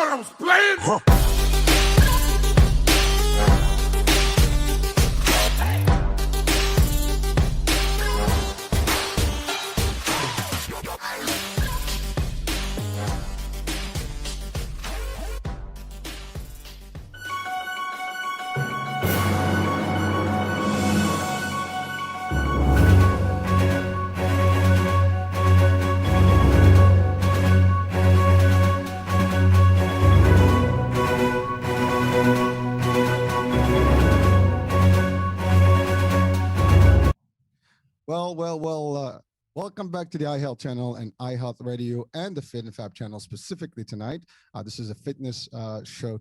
thought I was playing? Huh. Welcome back to the iHealth channel and iHealth Radio and the Fit and Fab channel specifically tonight. This is a fitness show.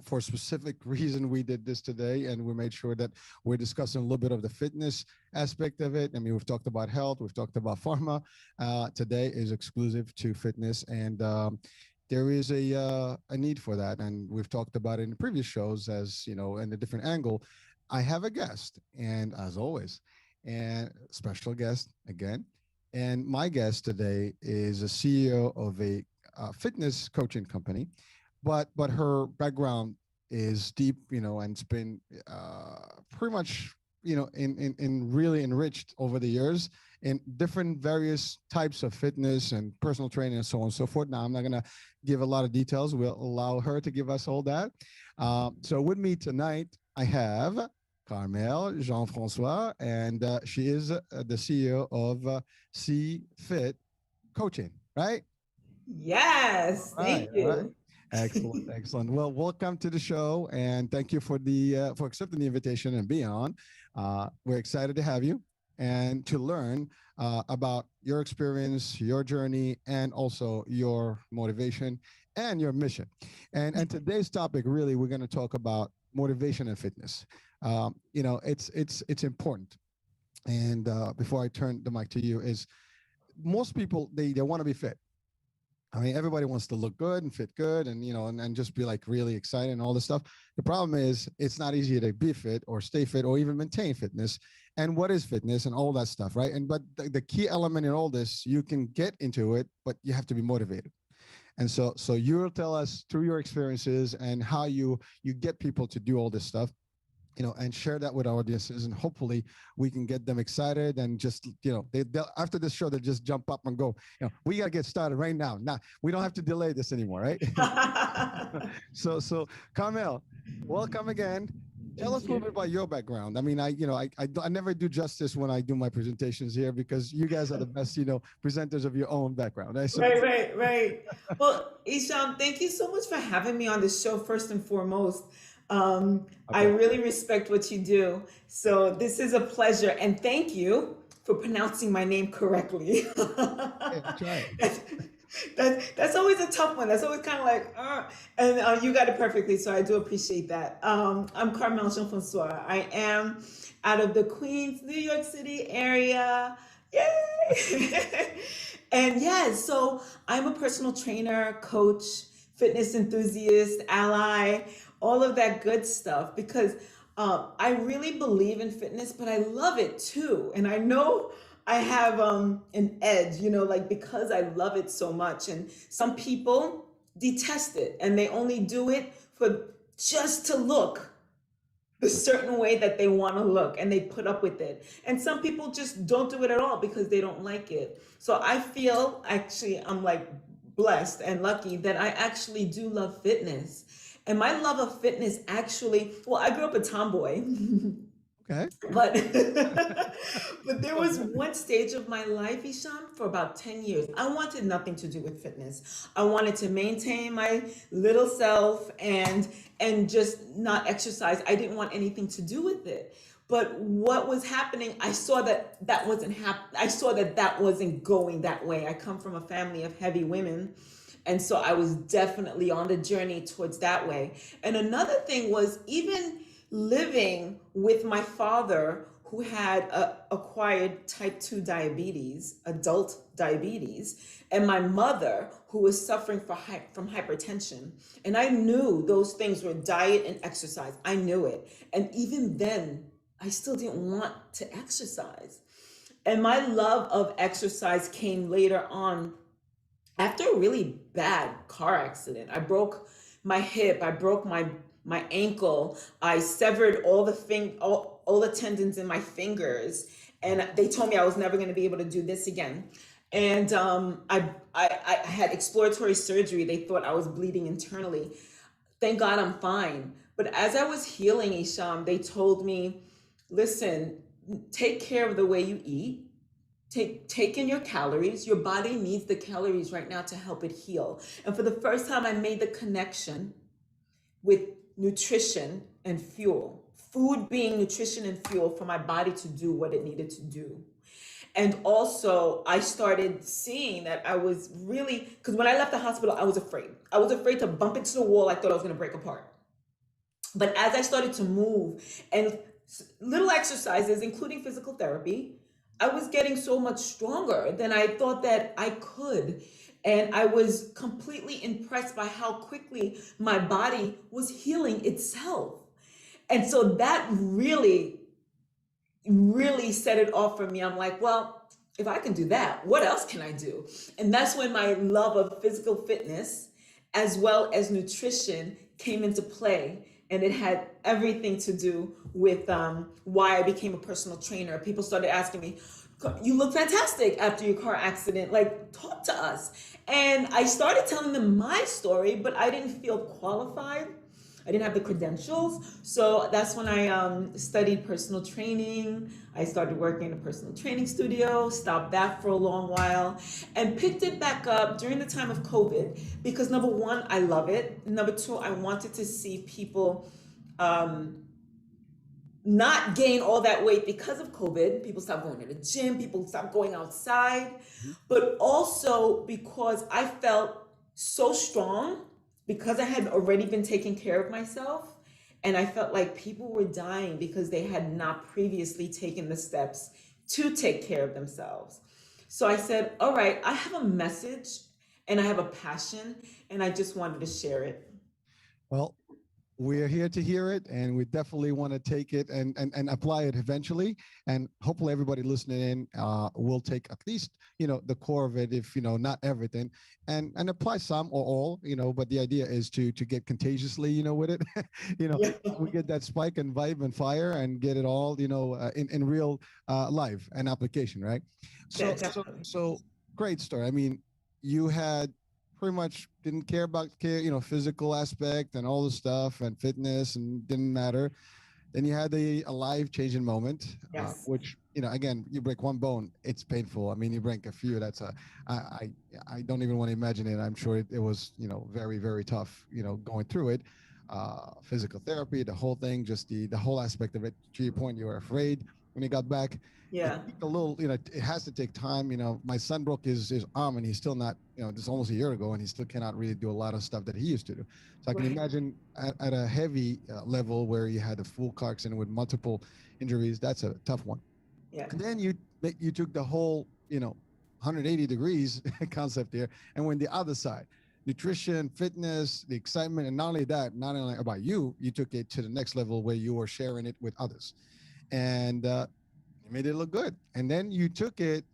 For a specific reason, we did this today, and we made sure that we're discussing a little bit of the fitness aspect of it. I mean, we've talked about health, we've talked about pharma. Today is exclusive to fitness, and there is a need for that, and we've talked about it in previous shows, as you know, in a different angle. I have a guest, and as always, and special guest again. And my guest today is a CEO of a fitness coaching company, but her background is deep, you know, and it's been pretty much, you know, in really enriched over the years in different various types of fitness and personal training and so on and so forth. Now, I'm not going to give a lot of details. We'll allow her to give us all that. So with me tonight, I have Carmelle Jean-Francois, and she is the CEO of cFit Coaching, right? Yes, thank you. Right. Excellent, excellent. Well, welcome to the show, and thank you for the for accepting the invitation and being on. We're excited to have you and to learn about your experience, your journey, and also your motivation and your mission. And today's topic, really, we're going to talk about motivation and fitness. You know, it's important. And before I turn the mic to you, is most people, they want to be fit. I mean, everybody wants to look good and fit good and, you know, and just be like really excited and all this stuff. The problem is it's not easy to be fit or stay fit or even maintain fitness. And what is fitness and all that stuff, right? And but the key element in all this, you can get into it, but you have to be motivated. And so you'll tell us through your experiences and how you get people to do all this stuff, you know, and share that with our audiences, and hopefully we can get them excited and just, you know, they'll after this show, they'll just jump up and go, you know, we got to get started right now. Now, we don't have to delay this anymore, right? So Carmelle, welcome again. Tell us a little bit about your background. I mean, I never do justice when I do my presentations here because you guys are the best, you know, presenters of your own background. Right? So, Right. Well, Isham, thank you so much for having me on the show, first and foremost. I really respect what you do. So this is a pleasure. And thank you for pronouncing my name correctly. Hey, that's right. That's always a tough one. That's always kind of like, and you got it perfectly. So I do appreciate that. I'm Carmelle Jean-Francois. I am out of the Queens, New York City area. Yay! And yes, so I'm a personal trainer, coach, fitness enthusiast, ally, all of that good stuff, because I really believe in fitness, but I love it too. And I know I have an edge, you know, like because I love it so much. And some people detest it and they only do it for just to look the certain way that they want to look, and they put up with it. And some people just don't do it at all because they don't like it. So I feel actually I'm like blessed and lucky that I actually do love fitness. And my love of fitness actually, well, I grew up a tomboy. Okay. But but there was one stage of my life, Isham, for about 10 years. I wanted nothing to do with fitness. I wanted to maintain my little self and just not exercise. I didn't want anything to do with it. But what was happening, I saw that wasn't I saw that wasn't going that way. I come from a family of heavy women. And so I was definitely on the journey towards that way. And another thing was even living with my father, who had acquired type 2 diabetes, adult diabetes, and my mother, who was suffering from hypertension. And I knew those things were diet and exercise. I knew it. And even then, I still didn't want to exercise. And my love of exercise came later on after a really bad car accident. I broke my hip. I broke my ankle. I severed all the tendons in my fingers, and they told me I was never going to be able to do this again. And I had exploratory surgery. They thought I was bleeding internally. Thank God I'm fine. But as I was healing, Isham, they told me, listen, take care of the way you eat. Take in your calories. Your body needs the calories right now to help it heal. And for the first time, I made the connection with nutrition and fuel. Food being nutrition and fuel for my body to do what it needed to do. And also, I started seeing that I was really, because when I left the hospital, I was afraid. I was afraid to bump into the wall. I thought I was going to break apart. But as I started to move and little exercises, including physical therapy, I was getting so much stronger than I thought that I could. And I was completely impressed by how quickly my body was healing itself. And so that really set it off for me. I'm like, well, if I can do that, what else can I do? And that's when my love of physical fitness as well as nutrition came into play. And it had everything to do with why I became a personal trainer. People started asking me, you look fantastic after your car accident, like talk to us. And I started telling them my story, but I didn't feel qualified. I didn't have the credentials. So that's when I studied personal training. I started working in a personal training studio, stopped that for a long while, and picked it back up during the time of COVID because number one, I love it. Number two, I wanted to see people not gain all that weight because of COVID. People stopped going to the gym, people stopped going outside, but also because I felt so strong because I had already been taking care of myself. And I felt like people were dying because they had not previously taken the steps to take care of themselves. So I said, all right, I have a message and I have a passion and I just wanted to share it. Well, we're here to hear it, and we definitely want to take it and apply it eventually. And hopefully everybody listening in will take at least, the core of it, if, not everything, and apply some or all, but the idea is to get contagiously, with it, Yeah. we get that spike and vibe and fire and get it all, in real life and application, right? Yeah, So great story. I mean, you had pretty much didn't care about physical aspect and all the stuff and fitness and didn't matter. Then you had a life-changing moment, Yes. which again, you break one bone, it's painful. I mean, you break a few, I don't even want to imagine it. I'm sure it was very, very tough going through it. Physical therapy, the whole thing, just the whole aspect of it. To your point, you were afraid when you got back. Yeah. It took a little, it has to take time. My son broke his arm and he's still not, this almost a year ago, and he still cannot really do a lot of stuff that he used to do. So I can imagine at a heavy level where you had a full car accident with multiple injuries, that's a tough one. Yeah. And then you took the whole, 180 degrees concept here and went the other side. Nutrition, fitness, the excitement, and not only that, not only about you took it to the next level where you were sharing it with others. And you made it look good. And then you took it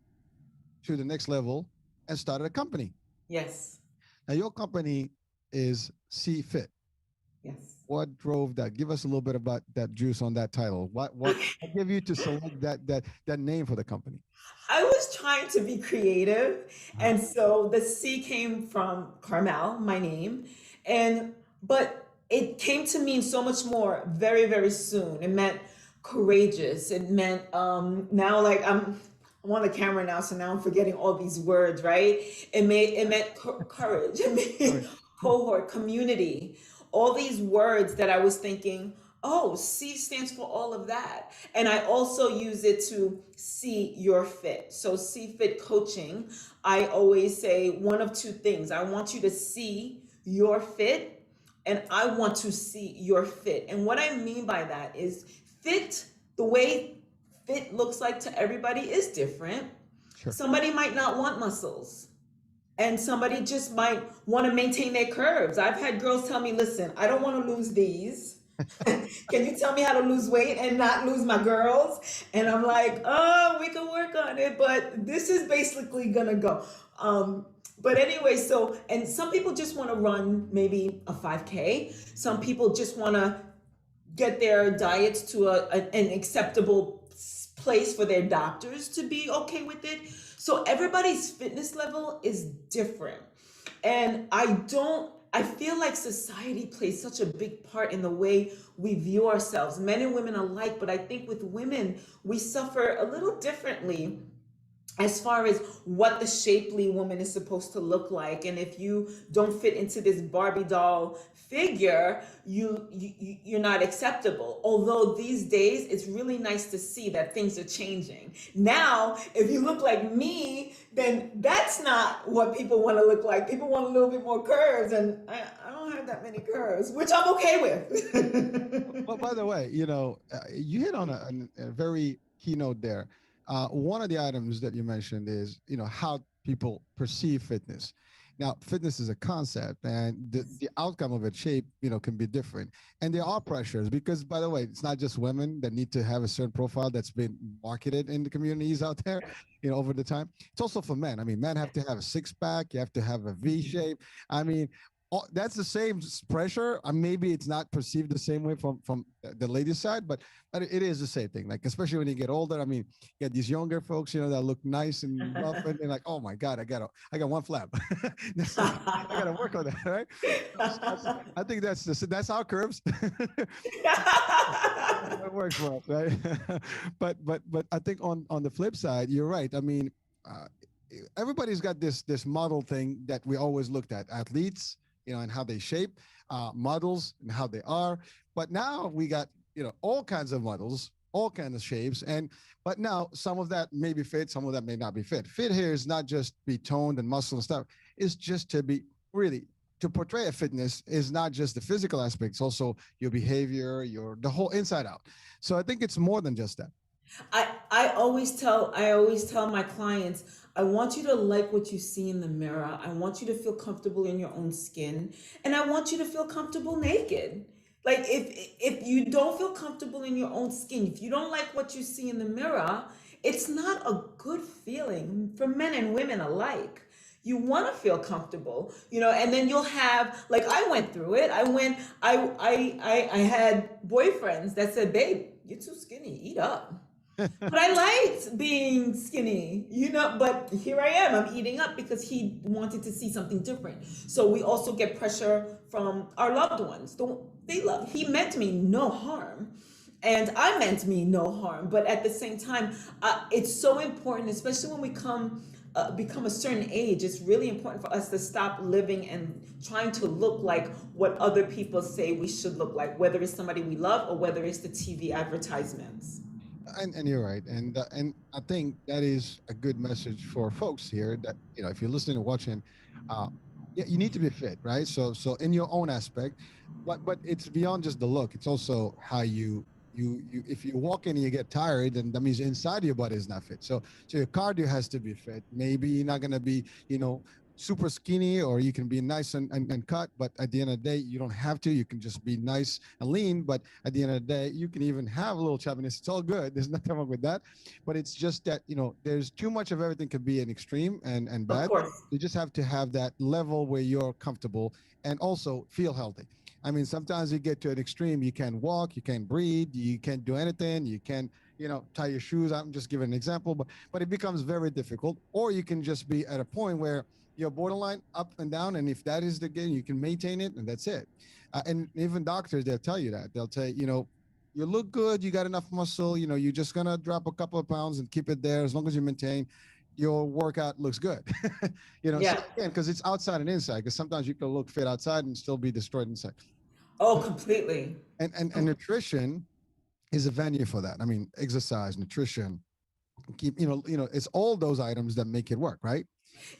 to the next level and started a company. Yes. Now your company is cFit. Yes. What drove that? Give us a little bit about that juice on that title. What gave you to select that name for the company? I was trying to be creative. And so the C came from Carmelle, my name. But it came to mean so much more very, very soon. It meant courageous. It meant now like I'm on the camera now, so now I'm forgetting all these words, right? It meant courage. It meant cohort, community, all these words that I was thinking, oh, C stands for all of that. And I also use it to see your fit. So cFit coaching, I always say one of two things. I want you to see your fit, and I want to see your fit. And what I mean by that is fit, the way fit looks like to everybody is different. Sure. Somebody might not want muscles, and somebody just might want to maintain their curves. I've had girls tell me, listen, I don't want to lose these. Can you tell me how to lose weight and not lose my girls? And I'm like, oh, we can work on it, but this is basically gonna go. But anyway, so, and some people just want to run maybe a 5K. Some people just want to get their diets to an acceptable place for their doctors to be okay with it. So everybody's fitness level is different. And I feel like society plays such a big part in the way we view ourselves, men and women alike. But I think with women, we suffer a little differently as far as what the shapely woman is supposed to look like. And if you don't fit into this Barbie doll figure, you're not acceptable. Although these days it's really nice to see that things are changing. Now, if you look like me, then that's not what people want to look like. People want a little bit more curves, and I don't have that many curves, which I'm okay with. Well, by the way, you hit on a very keynote there. One of the items that you mentioned is, how people perceive fitness. Now, fitness is a concept, and the outcome of its shape, can be different. And there are pressures because, by the way, it's not just women that need to have a certain profile that's been marketed in the communities out there, over the time. It's also for men. I mean, men have to have a six pack. You have to have a V shape. I mean, that's the same pressure. Maybe it's not perceived the same way from the ladies' side, but it is the same thing. Like, especially when you get older. I mean, you get these younger folks, that look nice and rough, and they're like, "Oh my God, I got one flap. I got to work on that." Right? I think that's our curves. It works for us, right? but I think on the flip side, you're right. I mean, everybody's got this model thing that we always looked at: athletes, and how they shape, models and how they are. But now we got, all kinds of models, all kinds of shapes. But now some of that may be fit, some of that may not be fit. Fit here is not just be toned and muscle and stuff. It's just to be really, to portray a fitness is not just the physical aspects, also your behavior, the whole inside out. So I think it's more than just that. I always tell my clients, I want you to like what you see in the mirror. I want you to feel comfortable in your own skin, and I want you to feel comfortable naked. Like, if you don't feel comfortable in your own skin, if you don't like what you see in the mirror, it's not a good feeling for men and women alike. You want to feel comfortable, and then you'll have, like, I went through it. I had boyfriends that said, "Babe, you're too skinny, eat up." But I liked being skinny, but here I am, I'm eating up because he wanted to see something different. So we also get pressure from our loved ones. He meant me no harm, and I meant me no harm. But at the same time, it's so important, especially when we become a certain age. It's really important for us to stop living and trying to look like what other people say we should look like, whether it's somebody we love or whether it's the TV advertisements. And you're right, and I think that is a good message for folks here. That if you're listening and watching, yeah, you need to be fit, right? So in your own aspect, but it's beyond just the look. It's also how you if you walk in and you get tired, then that means inside your body is not fit. So your cardio has to be fit. Maybe you're not gonna be super skinny, or you can be nice and cut, but at the end of the day, you don't have to. You can just be nice and lean, but at the end of the day, you can even have a little chubbiness. It's all good. There's nothing wrong with that. But it's just that, there's too much of everything could be an extreme and bad. Of course. You just have to have that level where you're comfortable and also feel healthy. I mean, sometimes you get to an extreme, you can't walk, you can't breathe, you can't do anything, you can't, tie your shoes. I'm just giving an example, but it becomes very difficult. Or you can just be at a point where you're borderline up and down, and if that is the game, you can maintain it, and that's it. And even doctors, they'll tell you that. They'll say, you look good, you got enough muscle, you're just gonna drop a couple of pounds and keep it there as long as you maintain. Your workout looks good. Yeah. So again, because it's outside and inside. Because sometimes you can look fit outside and still be destroyed inside. Oh, completely. And nutrition is a venue for that. I mean, exercise, nutrition, keep it's all those items that make it work, right?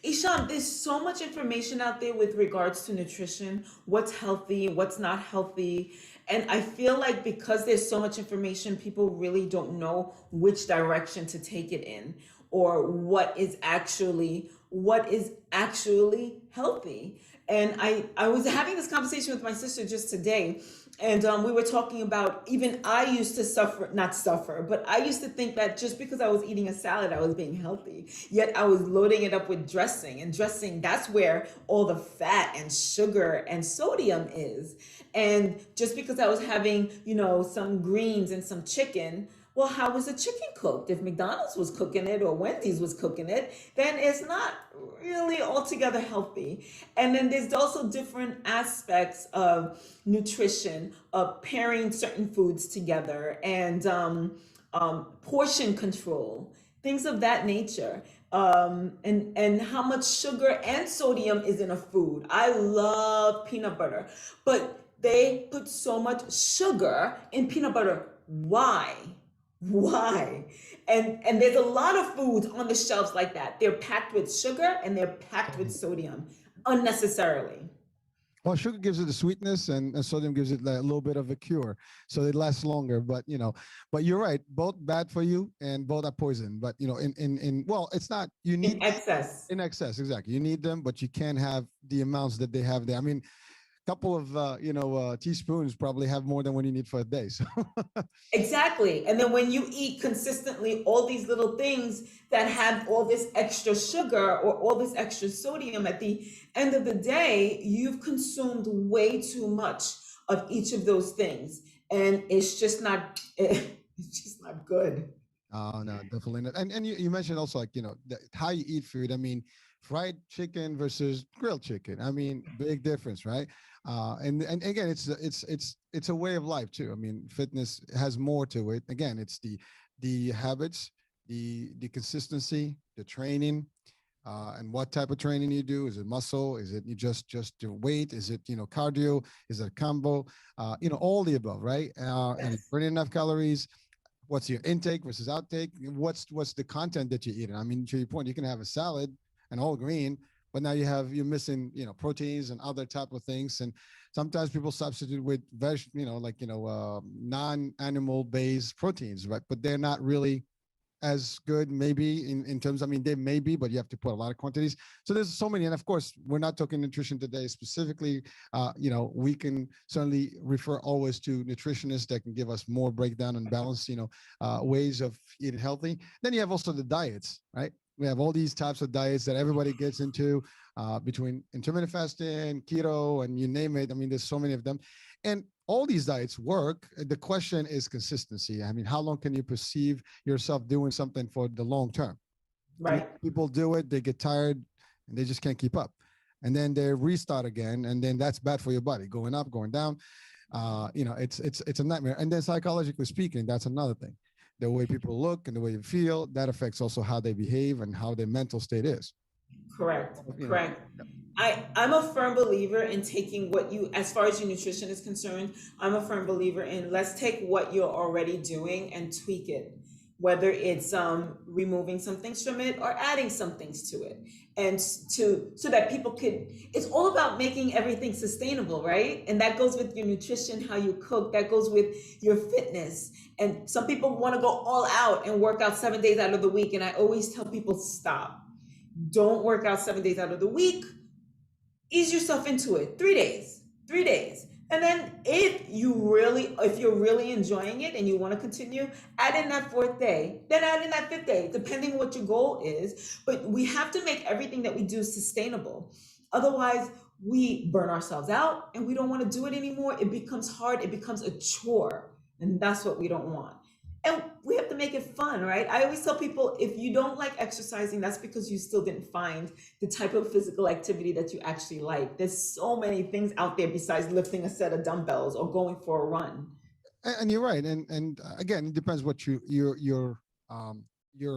Isham, there's so much information out there with regards to nutrition, what's healthy, what's not healthy. And I feel like because there's so much information, people really don't know which direction to take it in, or what is actually healthy. And I was having this conversation with my sister just today, And we were talking about, even I used to suffer, not suffer, but I used to think that just because I was eating a salad, I was being healthy. Yet I was loading it up with dressing. And dressing, that's where all the fat and sugar and sodium is. And just because I was having, some greens and some chicken, well, how was the chicken cooked? If McDonald's was cooking it or Wendy's was cooking it, then it's not really altogether healthy. And then there's also different aspects of nutrition, of pairing certain foods together, and portion control, things of that nature. And how much sugar and sodium is in a food. I love peanut butter, but they put so much sugar in peanut butter. Why? And there's a lot of foods on the shelves like that. They're packed with sugar and they're packed with sodium unnecessarily. Well, sugar gives it the sweetness, and sodium gives it a little bit of a cure, so they last longer. But but you're right, both bad for you, and both are poison. But well, it's not, you need in excess. In excess, exactly. You need them, but you can't have the amounts that they have there. I mean, couple of teaspoons probably have more than what you need for a day. So exactly. And then when you eat consistently all these little things that have all this extra sugar or all this extra sodium, at the end of the day, you've consumed way too much of each of those things, and it's just not good. Oh no, definitely not. And you mentioned also, like, how you eat food. I mean, fried chicken versus grilled chicken. I mean, big difference, right? And again, it's a way of life too. I mean, fitness has more to it. Again, it's the habits, the consistency, the training, and what type of training you do. Is it muscle? Is it you just do weight? Is it cardio? Is it a combo? All the above, right? And burning enough calories. What's your intake versus outtake? What's the content that you're eating? I mean, to your point, you can have a salad and all green, but now you're missing proteins and other type of things. And sometimes people substitute with non-animal based proteins, right? But they're not really as good, maybe in terms, I mean, they may be, but you have to put a lot of quantities. So there's so many. And of course, we're not talking nutrition today specifically. We can certainly refer always to nutritionists that can give us more breakdown and balance, ways of eating healthy. Then you have also the diets, right? We have all these types of diets that everybody gets into, between intermittent fasting, keto, and you name it. I mean, there's so many of them. And all these diets work. The question is consistency. I mean, how long can you perceive yourself doing something for the long term? Right. I mean, people do it, they get tired, and they just can't keep up. And then they restart again, and then that's bad for your body, going up, going down. It's a nightmare. And then psychologically speaking, that's another thing. The way people look and the way you feel, that affects also how they behave and how their mental state is. Correct. I'm a firm believer in taking as far as your nutrition is concerned, I'm a firm believer in, let's take what you're already doing and tweak it, whether it's removing some things from it or adding some things to it, and so that people it's all about making everything sustainable, right? And that goes with your nutrition, how you cook, that goes with your fitness. And some people want to go all out and work out 7 days out of the week, and I always tell people, stop. Don't work out 7 days out of the week. Ease yourself into it. 3 days. And then if you're really enjoying it and you want to continue, add in that 4th day, then add in that 5th day, depending on what your goal is. But we have to make everything that we do sustainable. Otherwise, we burn ourselves out and we don't want to do it anymore. It becomes hard. It becomes a chore. And that's what we don't want. And we have to make it fun, right? I always tell people, if you don't like exercising, that's because you still didn't find the type of physical activity that you actually like. There's so many things out there besides lifting a set of dumbbells or going for a run. And you're right. And again, it depends what your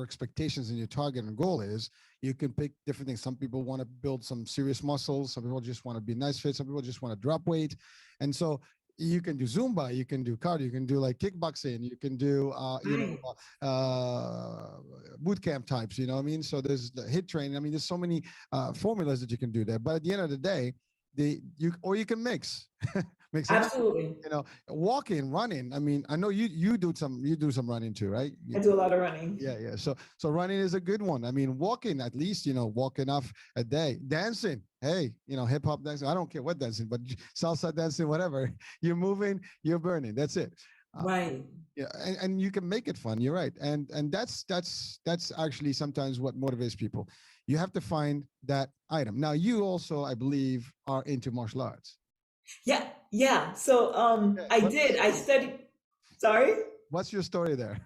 expectations and your target and goal is. You can pick different things. Some people want to build some serious muscles. Some people just want to be nice fit. Some people just want to drop weight. And so you can do Zumba, you can do cardio, you can do like kickboxing, you can do, boot camp types, you know what I mean? So there's the HIIT training. I mean, there's so many formulas that you can do there. But at the end of the day, you can mix. Makes sense. Absolutely. You know, walking, running. I mean, I know you do some running too, right? I do a lot of running. Yeah. So running is a good one. I mean, walking at least, walk enough a day. Dancing, hey, hip hop dancing. I don't care what dancing, but salsa dancing, whatever. You're moving, you're burning. That's it. Right. Yeah, and you can make it fun. You're right, and that's actually sometimes what motivates people. You have to find that item. Now, you also, I believe, are into martial arts. Yeah. Yeah. So Yeah, I did. I studied. Sorry. what's your story there?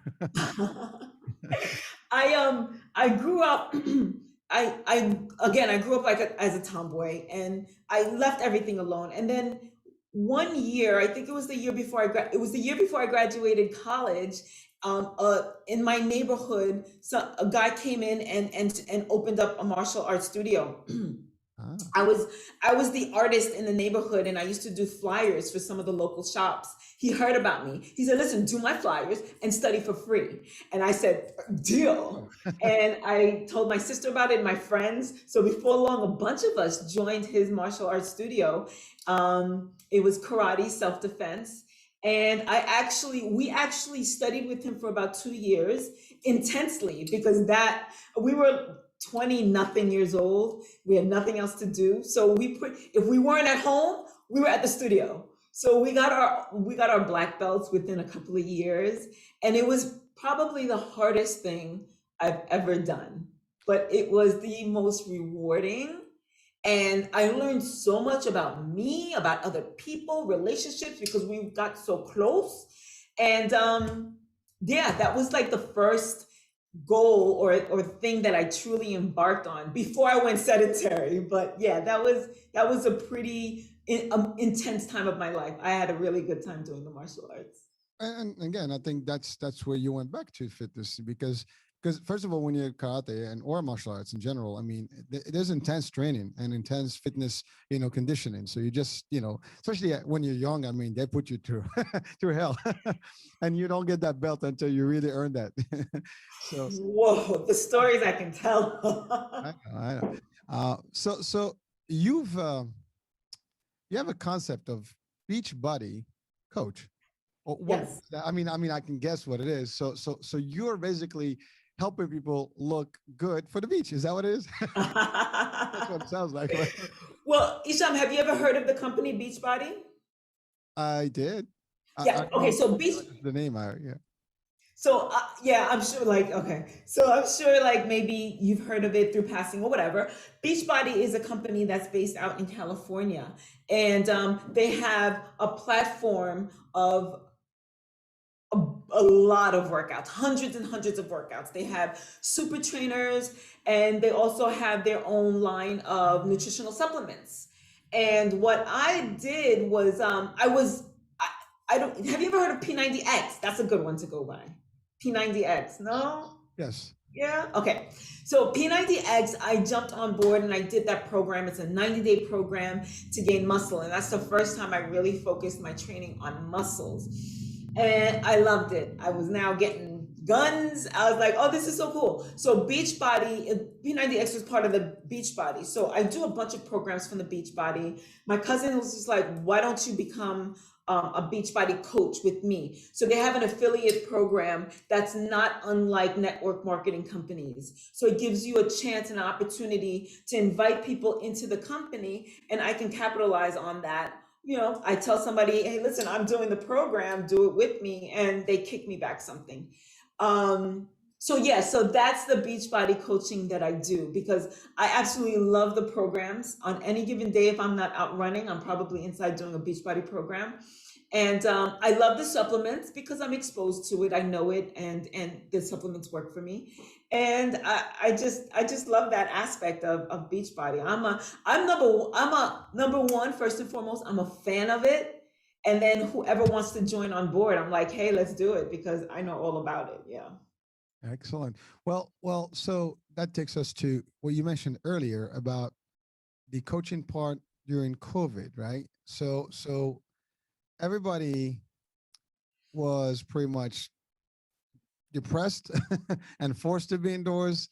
I grew up I grew up like as a tomboy, and I left everything alone. And then one year, I think it was the year before it was the year before I graduated college. In my neighborhood, so a guy came in and opened up a martial arts studio. Ah, I was the artist in the neighborhood, and I used to do flyers for some of the local shops. He heard about me. He said, "Listen, do my flyers and study for free." And I said, "Deal." And I told my sister about it and my friends. So before long, a bunch of us joined his martial arts studio. It was karate, self-defense. And we actually studied with him for about 2 years intensely, because we were 20 nothing years old. We had nothing else to do. So if we weren't at home, we were at the studio. So we got our black belts within a couple of years. And it was probably the hardest thing I've ever done, but it was the most rewarding. And I learned so much about me, about other people, relationships, because we got so close. And yeah, that was like the first goal or thing that I truly embarked on before I went sedentary. But yeah, that was a pretty intense time of my life. I had a really good time doing the martial arts. and again, I think that's where you went back to fitness, because first of all, when you're karate or martial arts in general, I mean, there's intense training and intense fitness, conditioning. So you just, especially when you're young, I mean, they put you through through hell, and you don't get that belt until you really earn that. So Whoa, the stories I can tell. I know. So you have a concept of Beachbody Coach. What Yes. is that? I mean, I can guess what it is. So you're basically helping people look good for the beach. Is that what it is? That's what it sounds like. Well, Isham, have you ever heard of the company Beachbody? I did. I Yeah. Okay. know So the name. Yeah. So yeah, I'm sure. Like, okay, so I'm sure, like, maybe you've heard of it through passing or whatever. Beachbody is a company that's based out in California, and they have a platform of a lot of workouts, hundreds and hundreds of workouts. They have super trainers, and they also have their own line of nutritional supplements. And what I did was, I don't, have you ever heard of P90X? That's a good one to go by. P90X, no? Yes. Yeah. Okay. So P90X, I jumped on board and I did that program. It's a 90-day program to gain muscle. And that's the first time I really focused my training on muscles. And I loved it. I was now getting guns. I was like, oh, this is so cool. So Beachbody, P90X was part of the Beachbody. So I do a bunch of programs from the Beachbody. My cousin was just like, why don't you become a Beachbody coach with me? So they have an affiliate program that's not unlike network marketing companies. So it gives you a chance and an opportunity to invite people into the company, and I can capitalize on that. I tell somebody, hey, listen, I'm doing the program, do it with me, and they kick me back something. So yeah, so that's the Beachbody coaching that I do, because I absolutely love the programs. On any given day, if I'm not out running, I'm probably inside doing a Beachbody program. And I love the supplements because I'm exposed to it. I know it, and the supplements work for me. And I just love that aspect of Beachbody. I'm a number one, first and foremost. I'm a fan of it. And then whoever wants to join on board, I'm like, hey, let's do it, because I know all about it. Yeah. Excellent. Well, so that takes us to what you mentioned earlier about the coaching part during COVID, right? So everybody was pretty much depressed and forced to be indoors.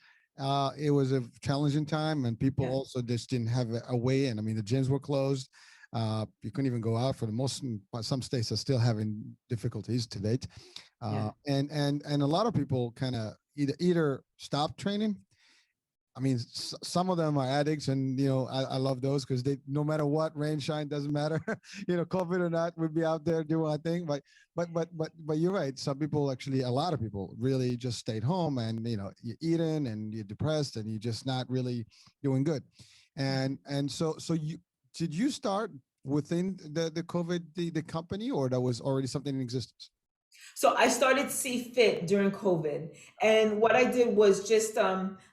It was a challenging time, and people Yeah. also just didn't have a way in. I mean, the gyms were closed. You couldn't even go out for the most. Some states are still having difficulties to date, Yeah. and a lot of people kind of either stop training. I mean, some of them are addicts, and I love those because they, no matter what, rain, shine, doesn't matter. COVID or not, we'd be out there doing our thing. But you're right. Some people, actually, a lot of people, really just stayed home, and you're eating and you're depressed and you're just not really doing good. And so you did you start within the COVID the company, or that was already something in existence? So I started cFit during COVID, and what I did was just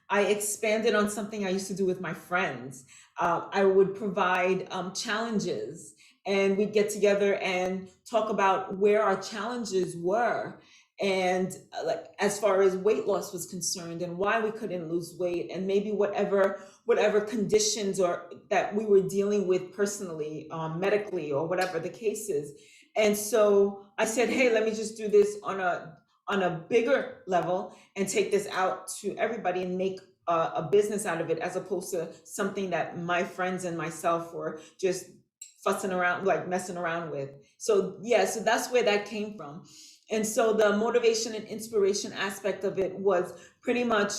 I expanded on something I used to do with my friends. I would provide challenges, and we'd get together and talk about where our challenges were, and like as far as weight loss was concerned, and why we couldn't lose weight, and maybe whatever conditions or that we were dealing with personally, medically, or whatever the case is. And so I said, hey, let me just do this on a bigger level and take this out to everybody and make a business out of it, as opposed to something that my friends and myself were just fussing around, like messing around with. So yeah, so that's where that came from. And so the motivation and inspiration aspect of it was pretty much,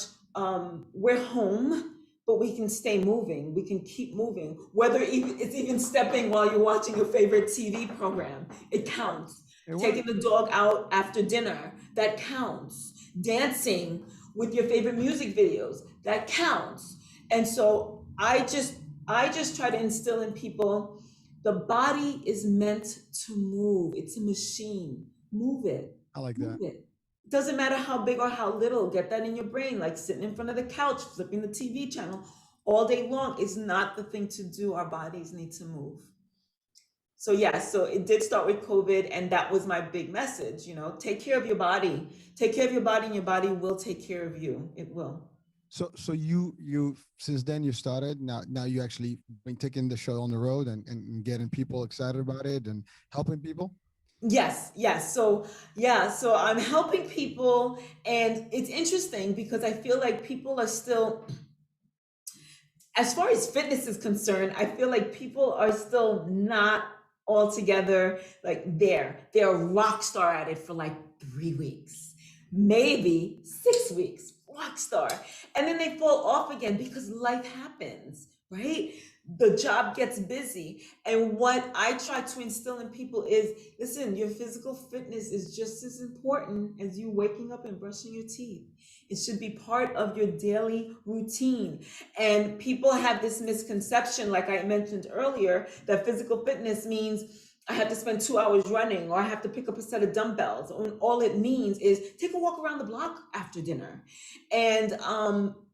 we're home, but we can stay moving. We can keep moving. Whether it's even stepping while you're watching your favorite TV program, it counts. Taking the dog out after dinner, that counts. Dancing with your favorite music videos, that counts. And so I just try to instill in people, the body is meant to move. It's a machine. Move it. I like Move that. it. Doesn't matter how big or how little. Get that in your brain, like sitting in front of the couch, flipping the TV channel all day long is not the thing to do. Our bodies need to move. So yeah, so it did start with COVID, and that was my big message, take care of your body. Take care of your body, and your body will take care of you. It will. So you since then you started, now you actually been taking the show on the road and getting people excited about it and helping people. Yes, yes. So yeah, so I'm helping people, and it's interesting because I feel like people are still, as far as fitness is concerned, I feel like people are still not altogether like there. They're a rock star at it for like 3 weeks, maybe 6 weeks, rock star. And then they fall off again because life happens, right? The job gets busy. And what I try to instill in people is, listen, your physical fitness is just as important as you waking up and brushing your teeth. It should be part of your daily routine. And people have this misconception, like I mentioned earlier, that physical fitness means I have to spend 2 hours running, or I have to pick up a set of dumbbells. All it means is take a walk around the block after dinner. And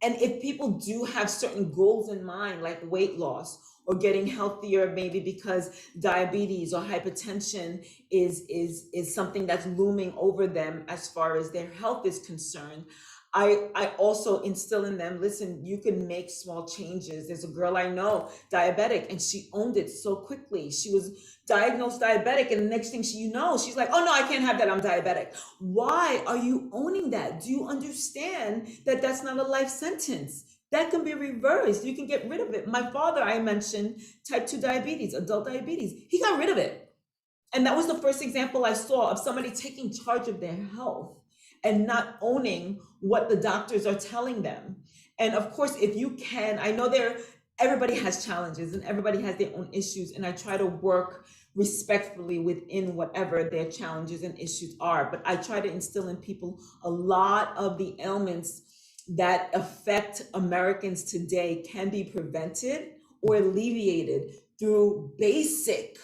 if people do have certain goals in mind, like weight loss or getting healthier, maybe because diabetes or hypertension is something that's looming over them as far as their health is concerned, I also instill in them, listen, you can make small changes. There's a girl I know, diabetic, and she owned it so quickly. She was diagnosed diabetic, and the next thing she's like, oh no, I can't have that, I'm diabetic. Why are you owning that? Do you understand that that's not a life sentence? That can be reversed. You can get rid of it. My father, I mentioned, type 2 diabetes, adult diabetes. He got rid of it. And that was the first example I saw of somebody taking charge of their health and not owning what the doctors are telling them. And of course, if you can, I know everybody has challenges and everybody has their own issues, and I try to work respectfully within whatever their challenges and issues are. But I try to instill in people a lot of the ailments that affect Americans today can be prevented or alleviated through basic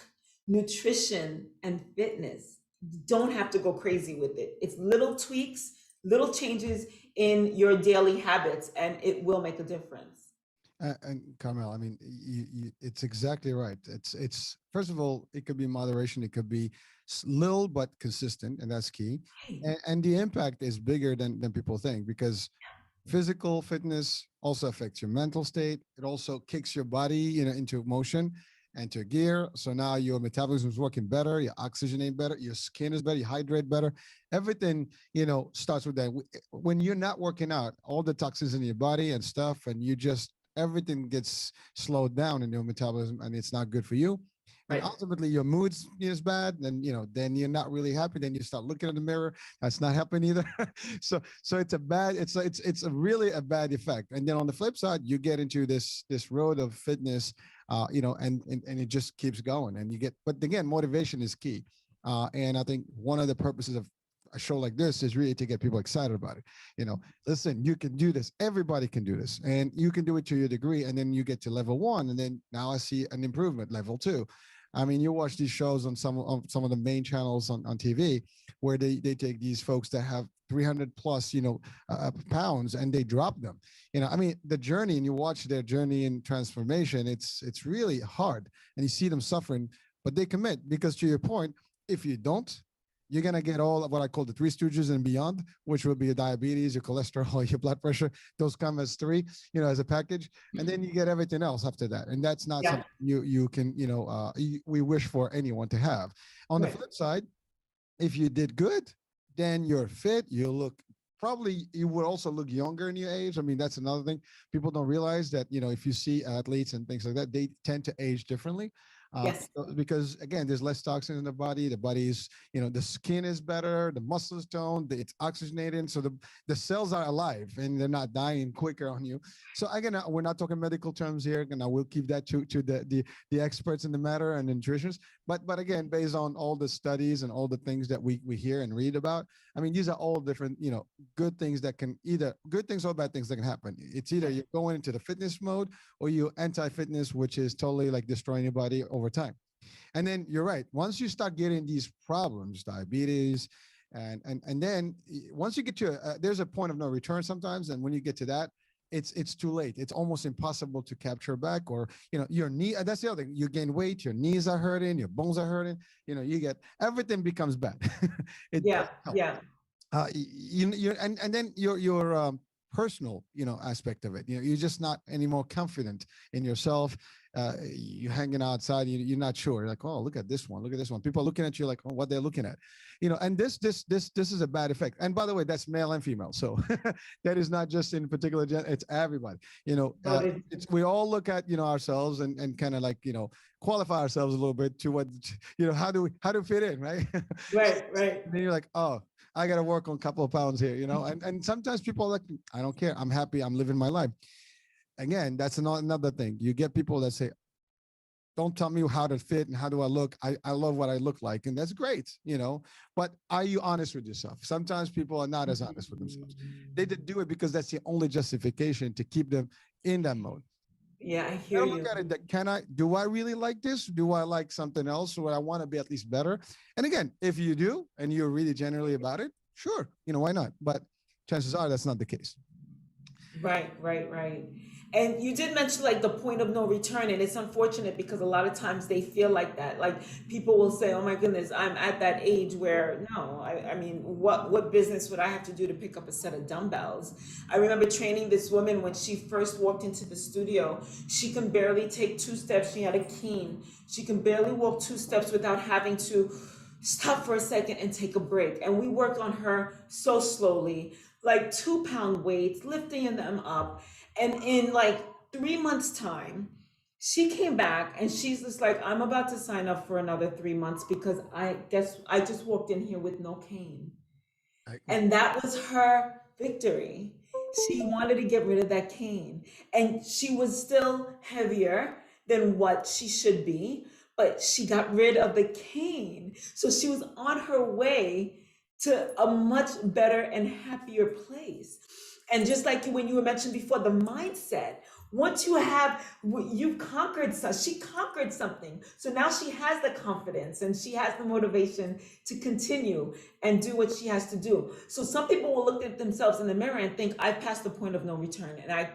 nutrition and fitness. Don't have to go crazy with it. It's little tweaks, little changes in your daily habits, and it will make a difference. And Carmelle, I mean, it's exactly right. It's first of all, it could be moderation. It could be little but consistent, and that's key. And the impact is bigger than people think, because physical fitness also affects your mental state. It also kicks your body, into motion and to gear. So now your metabolism is working better, your oxygenate better, your skin is better, you hydrate better. Everything, starts with that. When you're not working out, all the toxins in your body and stuff, and everything gets slowed down in your metabolism, and it's not good for you. And Right. ultimately your mood is bad, then then you're not really happy. Then you start looking in the mirror. That's not helping either. So it's a bad, it's a really a bad effect. And then on the flip side, you get into this road of fitness, and it just keeps going. And you get, but again, motivation is key. And I think one of the purposes of a show like this is really to get people excited about it. Listen, you can do this. Everybody can do this, and you can do it to your degree. And then you get to level 1, and then now I see an improvement, level 2. I mean, you watch these shows on some of the main channels on TV, where they take these folks that have 300 plus, pounds, and they drop them. I mean, the journey, and you watch their journey in transformation. It's really hard, and you see them suffering, but they commit, because to your point, if you don't, you're going to get all of what I call the 3 stooges and beyond, which will be your diabetes, your cholesterol, your blood pressure. Those come as 3, as a package. And then you get everything else after that. And that's not something you can, we wish for anyone to have. On the flip side, if you did good, then you're fit, you look, probably you would also look younger in your age. I mean, that's another thing. People don't realize that, if you see athletes and things like that, they tend to age differently. Yes. Because again, there's less toxin in the body. The body's, the skin is better, the muscles toned, it's oxygenated, so the cells are alive and they're not dying quicker on you. So again, we're not talking medical terms here, and I will keep that to the experts in the matter and nutritionists. But again, based on all the studies and all the things that we hear and read about, I mean, these are all different, good things that can, either good things or bad things that can happen. It's either you're going into the fitness mode, or you anti-fitness, which is totally like destroying your body over time. And then you're right. Once you start getting these problems, diabetes, and then once you get to there's a point of no return sometimes. And when you get to that, it's too late. It's almost impossible to capture back, or, your knee. That's the other thing. You gain weight, your knees are hurting, your bones are hurting, you get, everything becomes bad. Yeah. And then your personal, aspect of it, you're just not any more confident in yourself. You're hanging outside, you're not sure. You're like, oh, look at this one. People are looking at you like, oh, what they're looking at, and this is a bad effect. And by the way, that's male and female. So that is not just in particular gender, it's everybody, we all look at, ourselves and kind of like, qualify ourselves a little bit to what, how do we fit in, right? Right. And then you're like, oh, I got to work on a couple of pounds here, and sometimes people are like, I don't care. I'm happy. I'm living my life. Again, that's another thing. You get people that say, don't tell me how to fit and how do I look. I love what I look like. And that's great, but are you honest with yourself? Sometimes people are not as honest with themselves. They did do it because that's the only justification to keep them in that mode. Yeah, I hear you. Look at it, do I really like this? Do I like something else? Or I want to be at least better? And again, if you do, and you're really generally about it, sure, why not? But chances are that's not the case. Right. And you did mention like the point of no return, and it's unfortunate because a lot of times they feel like that. Like people will say, "Oh my goodness, I'm at that age where no, I mean, what business would I have to do to pick up a set of dumbbells?" I remember training this woman when she first walked into the studio. She can barely take 2 steps. She had a cane. She can barely walk 2 steps without having to stop for a second and take a break. And we worked on her so slowly, like 2-pound weights, lifting them up. And in like 3 months' time, she came back and she's just like, I'm about to sign up for another 3 months because I just walked in here with no cane. And that was her victory. She wanted to get rid of that cane. And she was still heavier than what she should be, but she got rid of the cane. So she was on her way to a much better and happier place. And just like when you were mentioned before, the mindset, once you've conquered she conquered something. So now she has the confidence and she has the motivation to continue and do what she has to do. So some people will look at themselves in the mirror and think, I've passed the point of no return, and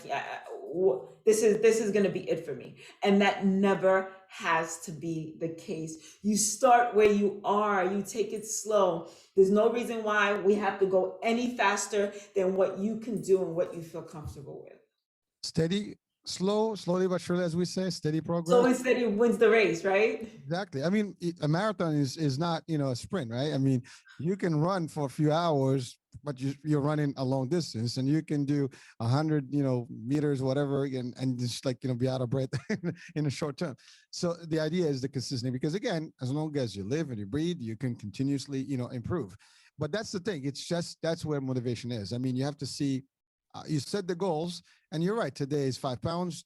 this is going to be it for me. And that never has to be the case. You start where you are, you take it slow. There's no reason why we have to go any faster than what you can do and what you feel comfortable with. Steady, slowly but surely, as we say, steady progress. Slow and steady wins the race, right? Exactly. I mean, a marathon is not, a sprint, right? I mean, you can run for a few hours, but you're running a long distance, and you can do 100, meters, whatever, and just like, be out of breath in a short term. So the idea is the consistency, because again, as long as you live and you breathe, you can continuously, improve. But that's the thing. It's just, that's where motivation is. I mean, you have to see, you set the goals, and you're right. Today is 5 pounds,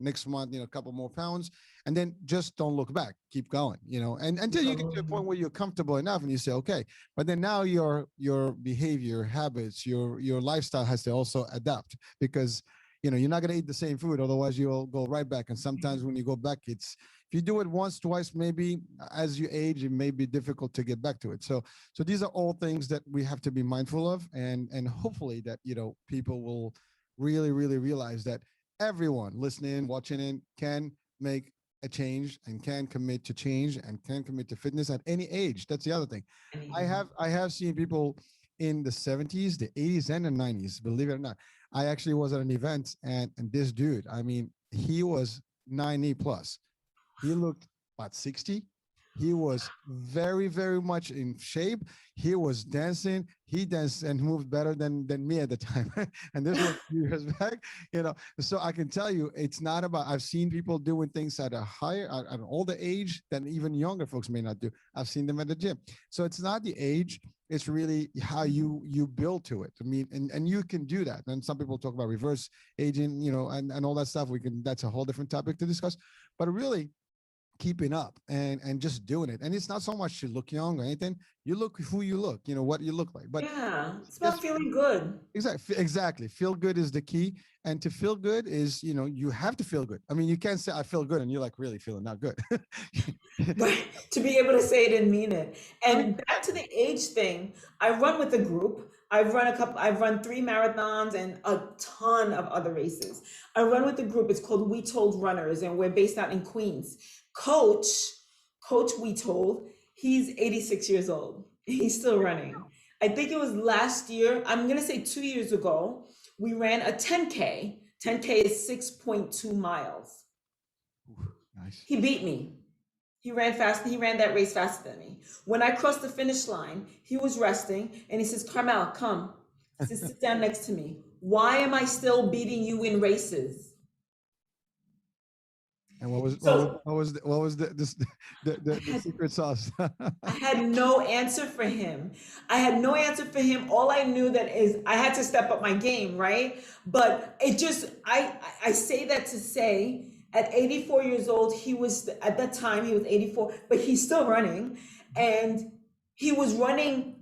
next month, a couple more pounds, and then just don't look back, keep going, and until you get to a point where you're comfortable enough and you say, okay, but then now your behavior, habits, your lifestyle has to also adapt, because, you're not going to eat the same food. Otherwise you'll go right back. And sometimes when you go back, if you do it once, twice, maybe as you age, it may be difficult to get back to it. So these are all things that we have to be mindful of. And hopefully that, people will really, really realize that everyone listening, watching in can make a change, and can commit to change, and can commit to fitness at any age. That's the other thing. I have seen people in the 70s, the 80s, and the 90s, believe it or not. I actually was at an event, and this dude, I mean, he was 90 plus. He looked about 60. He was very, very much in shape. He was dancing. He danced and moved better than me at the time. And this was a few years back, So I can tell you, it's not about, I've seen people doing things at at an older age than even younger folks may not do. I've seen them at the gym. So it's not the age. It's really how you build to it. I mean, and you can do that. And some people talk about reverse aging, and all that stuff. That's a whole different topic to discuss. But really, keeping up and just doing it. And it's not so much to look young or anything. You look who you look, what you look like. But Yeah, it's about just feeling good. exactly. Feel good is the key. And to feel good is, you have to feel good. I mean, you can't say I feel good and you're like really feeling not good. Right. To be able to say it and mean it. I mean, And back to the age thing, I run with a group. I've run 3 marathons and a ton of other races. I run with a group. It's called We Told Runners, and we're based out in Queens. Coach We Told, he's 86 years old. He's still running. I think it was last year, I'm going to say 2 years ago, we ran a 10K. 10K is 6.2 miles. nice. He beat me. He ran fast. He ran that race faster than me. When I crossed the finish line, he was resting, and he says, "Carmelle, come, sit down next to me. Why am I still beating you in races?" And what was So the secret sauce? I had no answer for him. I had no answer for him. All I knew that is I had to step up my game, right? But it just, I say that to say, at 84 years old, at that time, he was 84, but he's still running. And he was running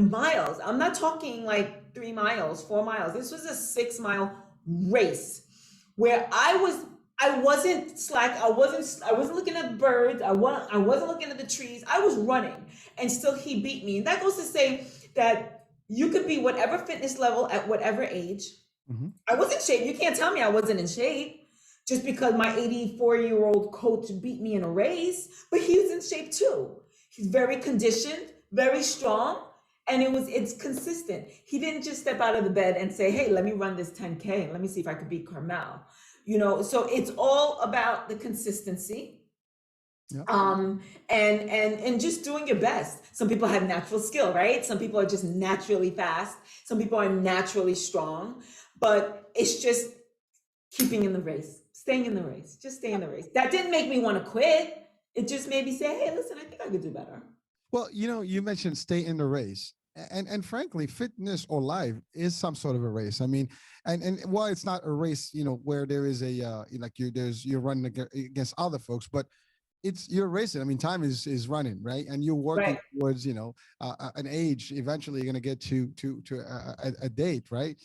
miles. I'm not talking like 3 miles, 4 miles. This was a 6-mile race where I wasn't slack. I wasn't looking at birds. I wasn't looking at the trees. I was running, and still he beat me. And that goes to say that you could be whatever fitness level at whatever age. Mm-hmm. I was in shape. You can't tell me I wasn't in shape just because my 84-year-old coach beat me in a race, but he was in shape too. He's very conditioned, very strong, and it's consistent. He didn't just step out of the bed and say, "Hey, let me run this 10K and let me see if I could beat Carmelle." So it's all about the consistency. Yeah. And just doing your best. Some people have natural skill, right? Some people are just naturally fast. Some people are naturally strong, but it's just keeping in the race, staying in the race, just stay in the race. That didn't make me want to quit. It just made me say, "Hey, listen, I think I could do better." Well, you mentioned stay in the race. And frankly, fitness or life is some sort of a race. I mean, and while it's not a race, where there is a you're running against other folks, but you're racing. I mean, time is running, right? And you're working Right. towards an age. Eventually, you're going to get to a date, right?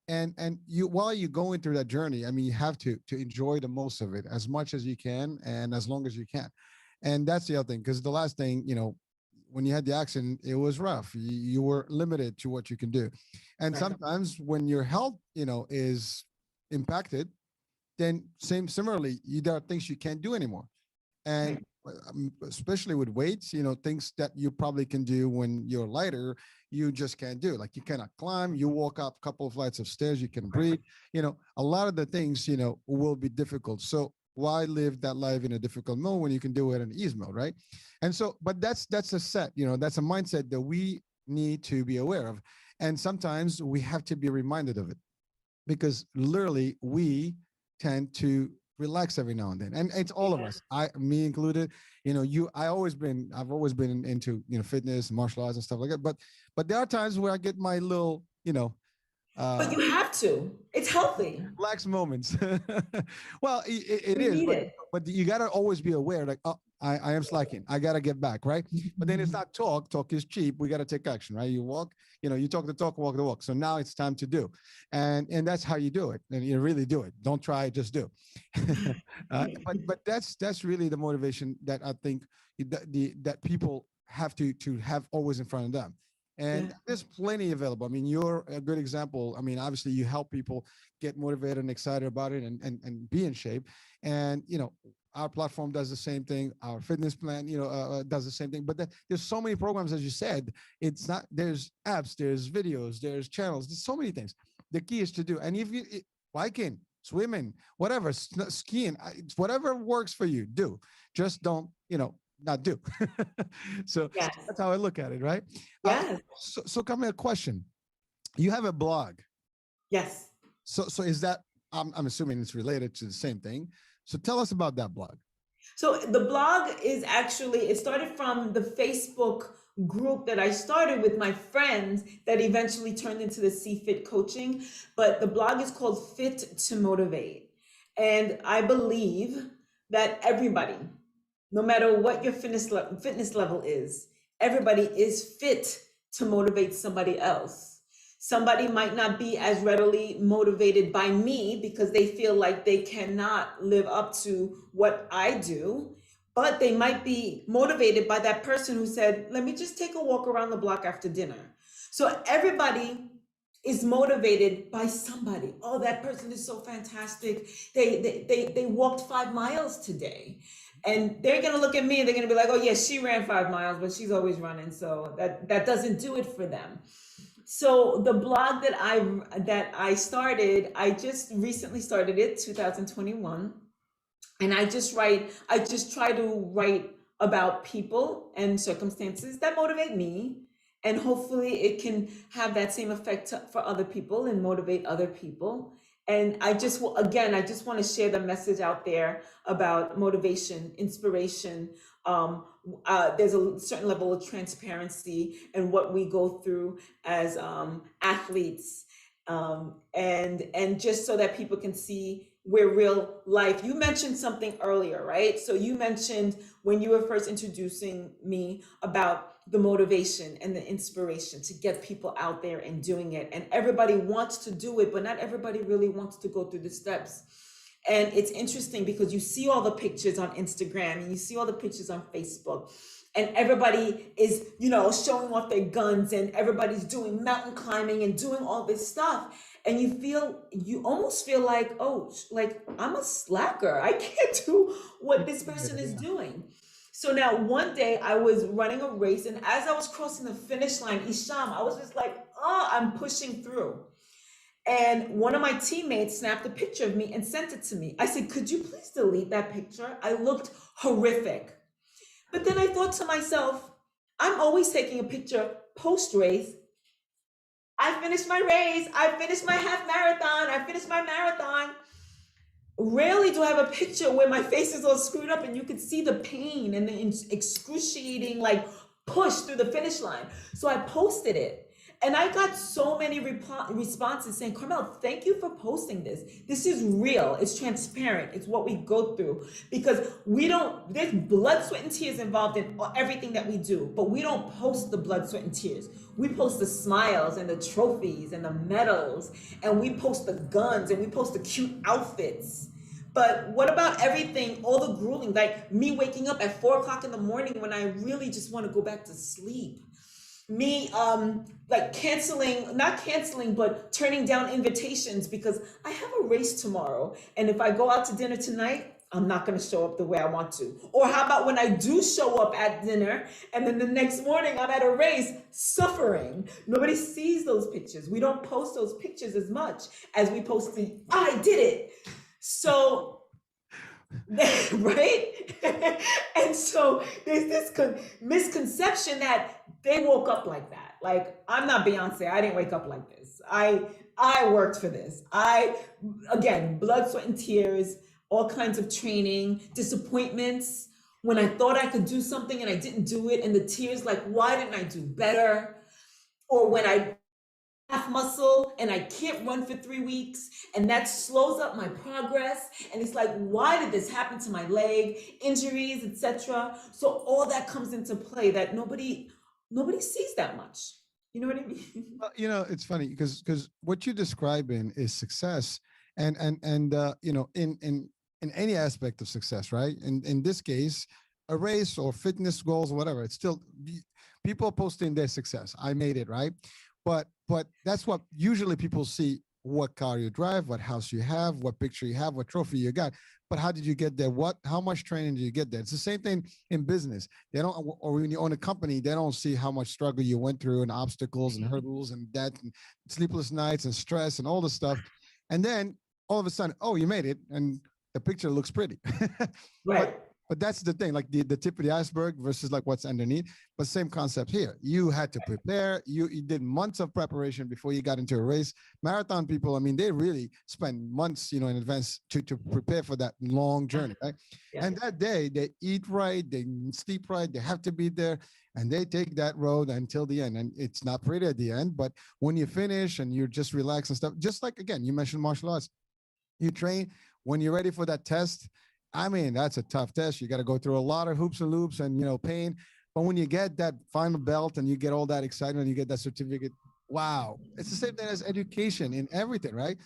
And while you're going through that journey, I mean, you have to enjoy the most of it as much as you can and as long as you can. And that's the other thing, because the last thing, when you had the accident, it was rough. You were limited to what you can do. And Right. sometimes when your health, is impacted, then similarly, there are things you can't do anymore. And especially with weights, things that you probably can do when you're lighter, you just can't do. Like you cannot climb, you walk up a couple of flights of stairs, you can breathe, a lot of the things, will be difficult. So why live that life in a difficult mode when you can do it in ease mode, right? And so, but that's a set, that's a mindset that we need to be aware of. And sometimes we have to be reminded of it, because literally we tend to relax every now and then, and it's all of us, me included. I've always been into fitness, martial arts, and stuff like that. But there are times where I get my little but you have to. It's healthy. relax moments. Well, it We is, need it. but you got to always be aware, like, oh, I am slacking. I got to get back, right? But then it's not talk. Talk is cheap. We got to take action, right? You walk, you talk the talk, walk the walk. So now it's time to do. And that's how you do it. And you really do it. Don't try it, just do. But that's really the motivation that I think that people have to have always in front of them. And there's plenty available. I mean, you're a good example. I mean, obviously you help people get motivated and excited about it and be in shape. And, our platform does the same thing. Our fitness plan, does the same thing. But there's so many programs, as you said. It's not, there's apps, there's videos, there's channels, there's so many things. The key is to do. And if you biking, swimming, whatever, skiing, whatever works for you, do. Just don't, not do. So that's how I look at it, right? Yes. So Carmelle, a question. You have a blog. Yes. So is that, I'm assuming it's related to the same thing. So tell us about that blog. So the blog is actually, it started from the Facebook group that I started with my friends that eventually turned into the cFit coaching. But the blog is called Fit to Motivate. And I believe that everybody, no matter what your fitness level is, everybody is fit to motivate somebody else. Somebody might not be as readily motivated by me because they feel like they cannot live up to what I do, but they might be motivated by that person who said, let me just take a walk around the block after dinner. So everybody is motivated by somebody. Oh, that person is so fantastic. They walked 5 miles today. And they're going to look at me and they're going to be like, oh yeah, she ran 5 miles, but she's always running. So that doesn't do it for them. So the blog that I started, I just recently started it, 2021. And I just try to write about people and circumstances that motivate me. And hopefully it can have that same effect for other people and motivate other people. And I just want to share the message out there about motivation, inspiration. There's a certain level of transparency in what we go through as athletes, and just so that people can see where real life. You mentioned something earlier, right? So you mentioned when you were first introducing me about the motivation and the inspiration to get people out there and doing it. And everybody wants to do it, but not everybody really wants to go through the steps. And it's interesting because you see all the pictures on Instagram and you see all the pictures on Facebook, and everybody is, showing off their guns, and everybody's doing mountain climbing and doing all this stuff. And you almost feel like, oh, like I'm a slacker. I can't do what this person is doing. So now one day I was running a race, and as I was crossing the finish line, Isham, I was just like, oh, I'm pushing through. And one of my teammates snapped a picture of me and sent it to me. I said, could you please delete that picture? I looked horrific. But then I thought to myself, I'm always taking a picture post-race. I finished my race. I finished my half marathon. I finished my marathon. Rarely do I have a picture where my face is all screwed up and you can see the pain and the excruciating push through the finish line. So I posted it. And I got so many responses saying, Carmelle, thank you for posting this. This is real. It's transparent. It's what we go through, because there's blood, sweat, and tears involved in everything that we do, but we don't post the blood, sweat, and tears. We post the smiles and the trophies and the medals, and we post the guns, and we post the cute outfits. But what about everything, all the grueling, like me waking up at 4 o'clock in the morning when I really just want to go back to sleep? Me not canceling, but turning down invitations because I have a race tomorrow. And if I go out to dinner tonight, I'm not going to show up the way I want to. Or how about when I do show up at dinner and then the next morning I'm at a race suffering? Nobody sees those pictures. We don't post those pictures as much as we post I did it. So, right? And so there's this misconception that they woke up like that. Like, I'm not Beyonce. I didn't wake up like this. I worked for this. Again, blood, sweat, and tears, all kinds of training, disappointments when I thought I could do something and I didn't do it, and the tears like, why didn't I do better? Or when I half muscle and I can't run for 3 weeks, and that slows up my progress, and it's like, why did this happen to my leg? Injuries, etc. So all that comes into play that nobody sees that much. You know what I mean? Well, it's funny because what you're describing is success, and in any aspect of success, right? In this case, a race or fitness goals or whatever, it's still people posting their success. I made it, right? But that's what usually people see: what car you drive, what house you have, what picture you have, what trophy you got. But how did you get there? How much training did you get there? It's the same thing in business. They don't, or when you own a company, they don't see how much struggle you went through and obstacles and hurdles and debt and sleepless nights and stress and all this stuff. And then all of a sudden, oh, you made it, and the picture looks pretty. Right. But that's the thing, like the tip of the iceberg versus like what's underneath. But same concept here. You had to prepare. You did months of preparation before you got into a race. Marathon people, I mean, they really spend months, in advance to prepare for that long journey, right? Yeah. And that day, they eat right, they sleep right, they have to be there, and they take that road until the end. And it's not pretty at the end, but when you finish and you're just relaxed and stuff, just like, again, you mentioned martial arts. You train when you're ready for that test. I mean, that's a tough test. You got to go through a lot of hoops and loops and, pain. But when you get that final belt and you get all that excitement, you get that certificate, wow. It's the same thing as education in everything, right?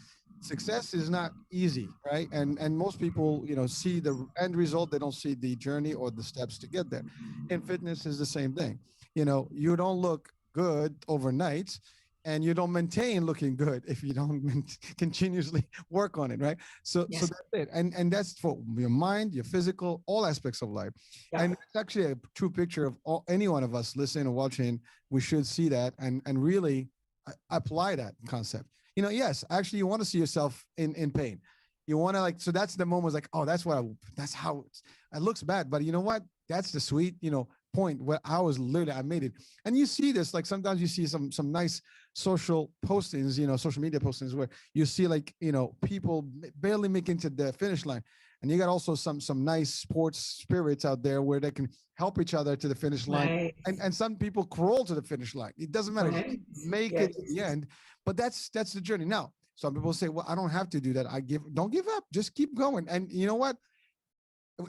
Success is not easy, right? And most people, see the end result. They don't see the journey or the steps to get there. In fitness is the same thing. You don't look good overnight, and you don't maintain looking good if you don't continuously work on it, right? So that's it. And that's for your mind, your physical, all aspects of life. Yeah. And it's actually a true picture of any one of us listening and watching. We should see that and really apply that concept. Yes, actually you want to see yourself in pain. You want to so that's the moment like, oh, that's how it looks bad. But you know what? That's the sweet, point where I made it. And you see this, like sometimes you see some nice social postings, social media postings where you see people barely making to the finish line. And you got also some nice sports spirits out there where they can help each other to the finish line. Right. And some people crawl to the finish line. It doesn't matter. Right. Make it to the end. But that's the journey. Now, some people say, well, I don't have to do that. Don't give up. Just keep going. And you know what?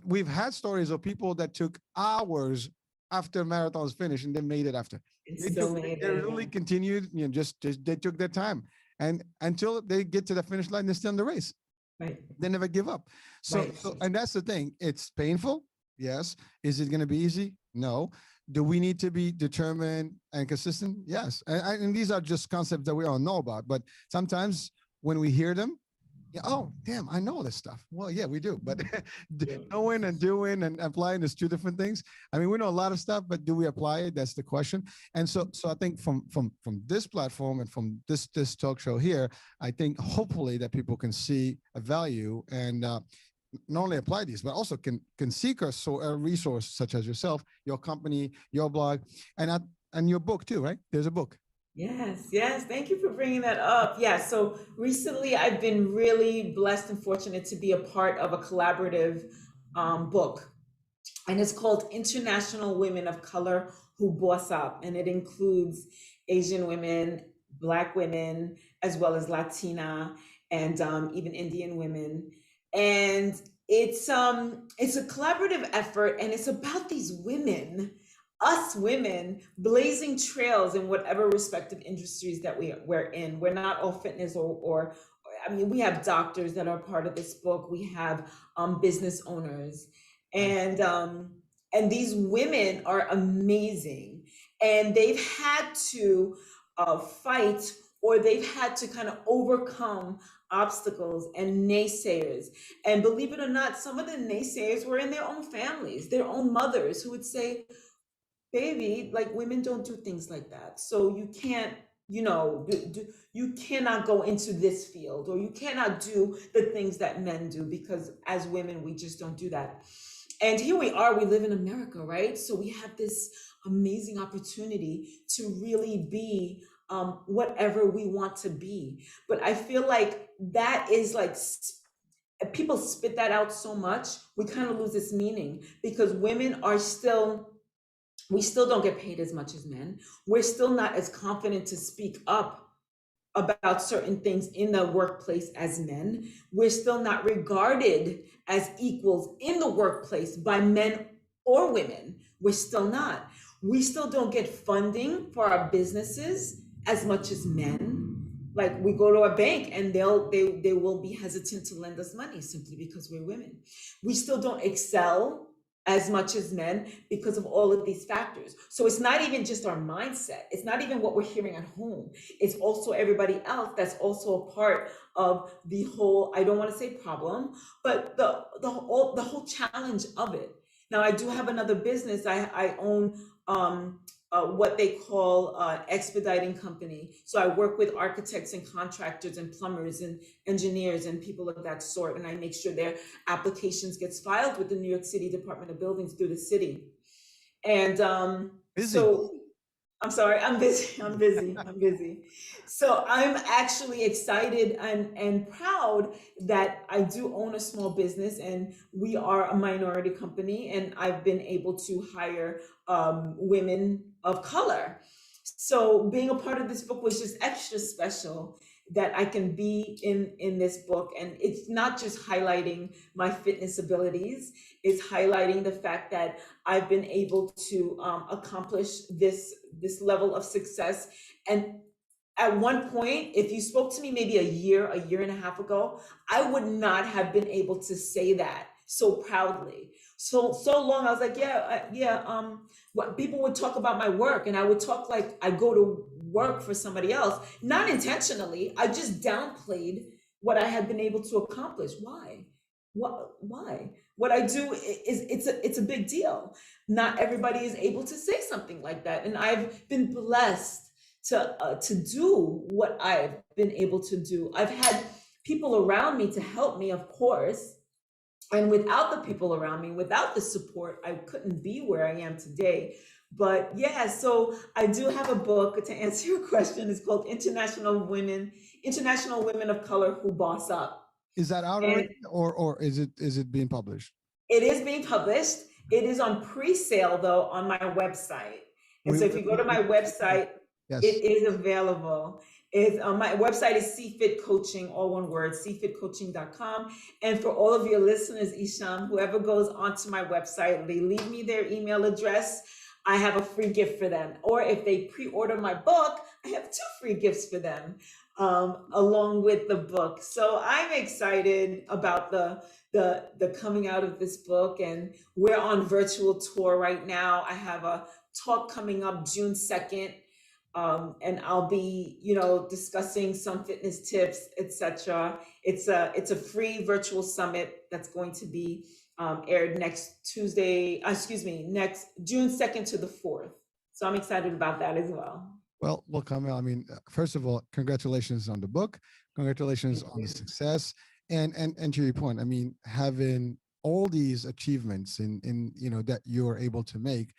We've had stories of people that took hours after marathons finished and they made it after. They really continued, just they took their time. And until they get to the finish line, they're still in the race. Right. They never give up. So and that's the thing. It's painful. Yes. Is it going to be easy? No. Do we need to be determined and consistent? Yes. And these are just concepts that we all know about. But sometimes when we hear them, oh, damn, I know this stuff. Well, yeah, we do. But knowing and doing and applying is two different things. I mean, we know a lot of stuff, but do we apply it? That's the question. And so I think from this platform and from this talk show here, I think hopefully that people can see a value and not only apply these, but also can seek a resource such as yourself, your company, your blog, and your book too, right? There's a book. Yes. Thank you for bringing that up. Yeah. So recently I've been really blessed and fortunate to be a part of a collaborative book, and it's called International Women of Color Who Boss Up. And it includes Asian women, Black women, as well as Latina and even Indian women. And it's a collaborative effort, and it's about these women, us women, blazing trails in whatever respective industries that we're in. We're not all fitness or I mean, we have doctors that are part of this book. We have business owners, and these women are amazing, and they've had to fight, or they've had to kind of overcome obstacles and naysayers. And believe it or not, some of the naysayers were in their own families, their own mothers, who would say, baby, like, women don't do things like that. So you can't, you cannot go into this field, or you cannot do the things that men do, because as women, we just don't do that. And here we are, we live in America, right? So we have this amazing opportunity to really be whatever we want to be. But I feel like that is like, people spit that out so much, we kind of lose its meaning, because women are still, we still don't get paid as much as men. We're still not as confident to speak up about certain things in the workplace as men. We're still not regarded as equals in the workplace by men or women. We're still not. We still don't get funding for our businesses as much as men. Like, we go to a bank and they will be hesitant to lend us money simply because we're women. We still don't excel as much as men because of all of these factors. So it's not even just our mindset. It's not even what we're hearing at home. It's also everybody else that's also a part of the whole, I don't want to say problem, but the whole challenge of it. Now, I do have another business. I own what they call expediting company. So I work with architects and contractors and plumbers and engineers and people of that sort. And I make sure their applications gets filed with the New York City Department of Buildings through the city. And so I'm sorry, I'm busy. So I'm actually excited and proud that I do own a small business, and we are a minority company, and I've been able to hire women of color. So being a part of this book was just extra special, that I can be in this book. And it's not just highlighting my fitness abilities, it's highlighting the fact that I've been able to accomplish this level of success. And at one point, if you spoke to me maybe a year and a half ago, I would not have been able to say that so proudly. So long, I was like, what people would talk about my work, and I would talk like I go to work for somebody else, not intentionally. I just downplayed what I had been able to accomplish. Why? Why? What I do is, it's a big deal. Not everybody is able to say something like that, and I've been blessed to do what I've been able to do. I've had people around me to help me, of course. And without the people around me, without the support, I couldn't be where I am today. But yeah, so I do have a book, to answer your question. It's called International Women of Color Who Boss Up. Is that out already, or is it being published? It is being published. It is on pre-sale though on my website. And so if you go to my website, yes, it is available. My website is cFit Coaching, all one word, cfitcoaching.com. And for all of your listeners, Isham, whoever goes onto my website, they leave me their email address, I have a free gift for them. Or if they pre-order my book, I have 2 free gifts for them along with the book. So I'm excited about the coming out of this book, and we're on virtual tour right now. I have a talk coming up June 2nd. And I'll be, discussing some fitness tips, etc. It's a free virtual summit that's going to be aired next June 2nd to the 4th. So I'm excited about that as well. Well, Carmelle, I mean, first of all, congratulations on the book. Congratulations on the success. And to your point, I mean, having all these achievements in that you're able to make,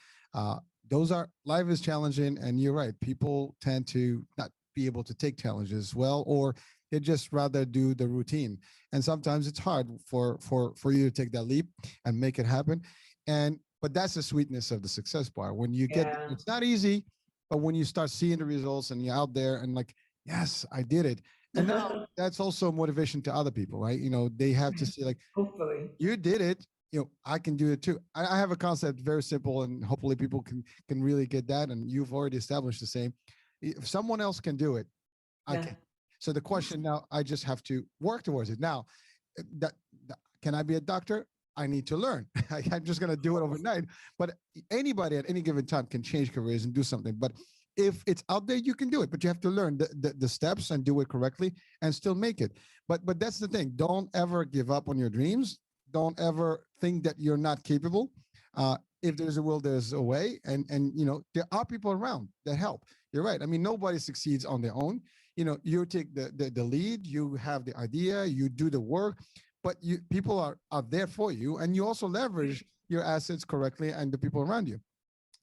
life is challenging, and you're right. People tend to not be able to take challenges well, or they just rather do the routine. And sometimes it's hard for you to take that leap and make it happen. But that's the sweetness of the success part. When you it's not easy, but when you start seeing the results and you're out there and like, yes, I did it. And now that's also motivation to other people, right? They have to see like, hopefully you did it. I can do it too. I have a concept, very simple, and hopefully people can really get that. And you've already established the same. If someone else can do it, I can. So the question now, I just have to work towards it. Now, can I be a doctor? I need to learn. I'm just going to do it overnight. But anybody at any given time can change careers and do something. But if it's out there, you can do it. But you have to learn the steps and do it correctly and still make it. But that's the thing. Don't ever give up on your dreams. Don't ever think that you're not capable. If there's a will, there's a way. And there are people around that help. You're right. I mean, nobody succeeds on their own. You take the lead, you have the idea, you do the work, but people are there for you. And you also leverage your assets correctly and the people around you.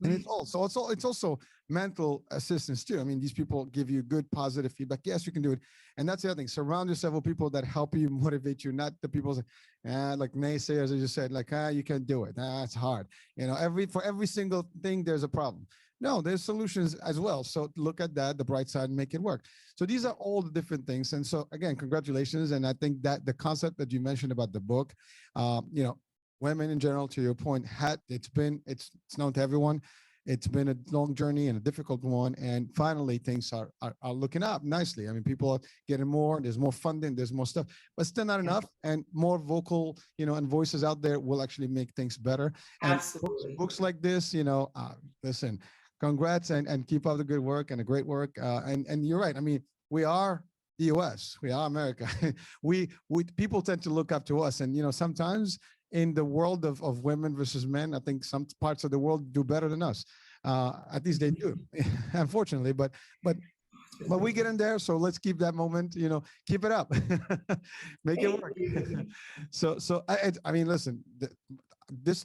And it's also mental assistance too. I mean, these people give you good, positive feedback. Yes, you can do it. And that's the other thing. Surround yourself with people that help you, motivate you, not the people like naysayers, as you said, like, you can't do it. It's hard. You know, for every single thing, there's a problem. No, there's solutions as well. So look at that, the bright side, and make it work. So these are all the different things. And so again, congratulations. And I think that the concept that you mentioned about the book, you know, women in general, to your point, it's known to everyone. It's been a long journey and a difficult one. And finally, things are looking up nicely. I mean, people are getting more, there's more funding, there's more stuff, but still not enough. And more vocal, you know, and voices out there will actually make things better. And Absolutely. books like this, you know, listen, congrats and keep up the good work and the great work. And you're right. I mean, we are the US, we are America. we people tend to look up to us. And, you know, sometimes in the world of women versus men, I think some parts of the world do better than us. At least they do, unfortunately. But we get in there, so let's keep that moment. You know, keep it up, make it work. So I mean, listen. This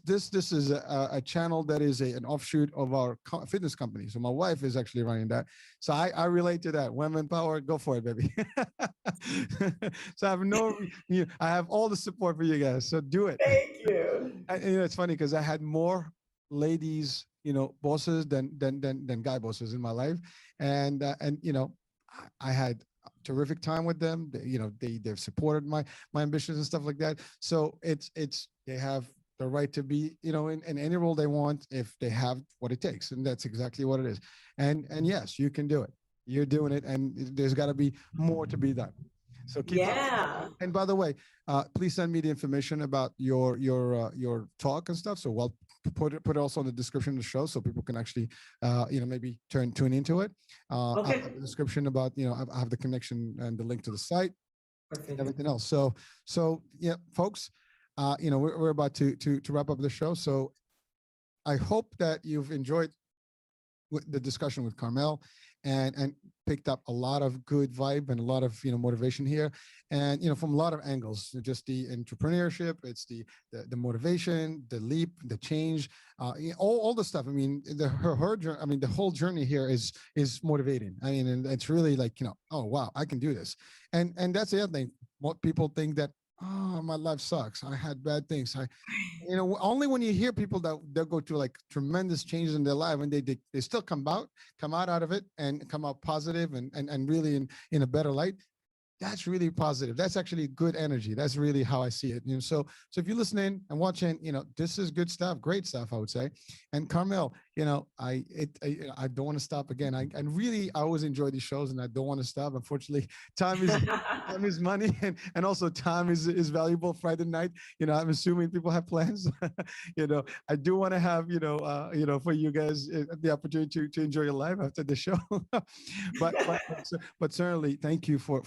is a channel that is an offshoot of our fitness company. So my wife is actually running that. So I relate to that. Women power, go for it, baby. So I have all the support for you guys. So do it. Thank you. And, you know, it's funny because I had more ladies, you know, bosses than guy bosses in my life, and you know, I had a terrific time with them. You know, they've supported my ambitions and stuff like that. So it's they have the right to be, you know, in any role they want if they have what it takes, and that's exactly what it is. And yes, you can do it. You're doing it, and there's got to be more to be done. So keep up. And by the way, please send me the information about your talk and stuff. So we'll put it also in the description of the show, so people can actually, you know, maybe tune into it. I'll have the description about, you know, I have the connection and the link to the site, and everything else. So yeah, folks. You know, we're about to wrap up the show. So I hope that you've enjoyed the discussion with Carmelle and picked up a lot of good vibe and a lot of, you know, motivation here. And, you know, from a lot of angles, just the entrepreneurship, it's the motivation, the leap, the change, all the stuff. I mean, her journey, I mean, the whole journey here is motivating. I mean, and it's really like, you know, oh, wow, I can do this. And that's the other thing. What people think that, oh, my life sucks, I had bad things. You know, only when you hear people that they'll go through like tremendous changes in their life and they still come out of it and come out positive and really in a better light. That's really positive. That's actually good energy. That's really how I see it. You know, so if you're listening and watching, you know, this is good stuff, great stuff, I would say. And Carmelle, you know, I don't want to stop again. I always enjoy these shows, and I don't want to stop. Unfortunately, time is money, and also time is valuable. Friday night, you know, I'm assuming people have plans. You know, I do want to have, you know, for you guys the opportunity to enjoy your life after the show. but certainly, thank you for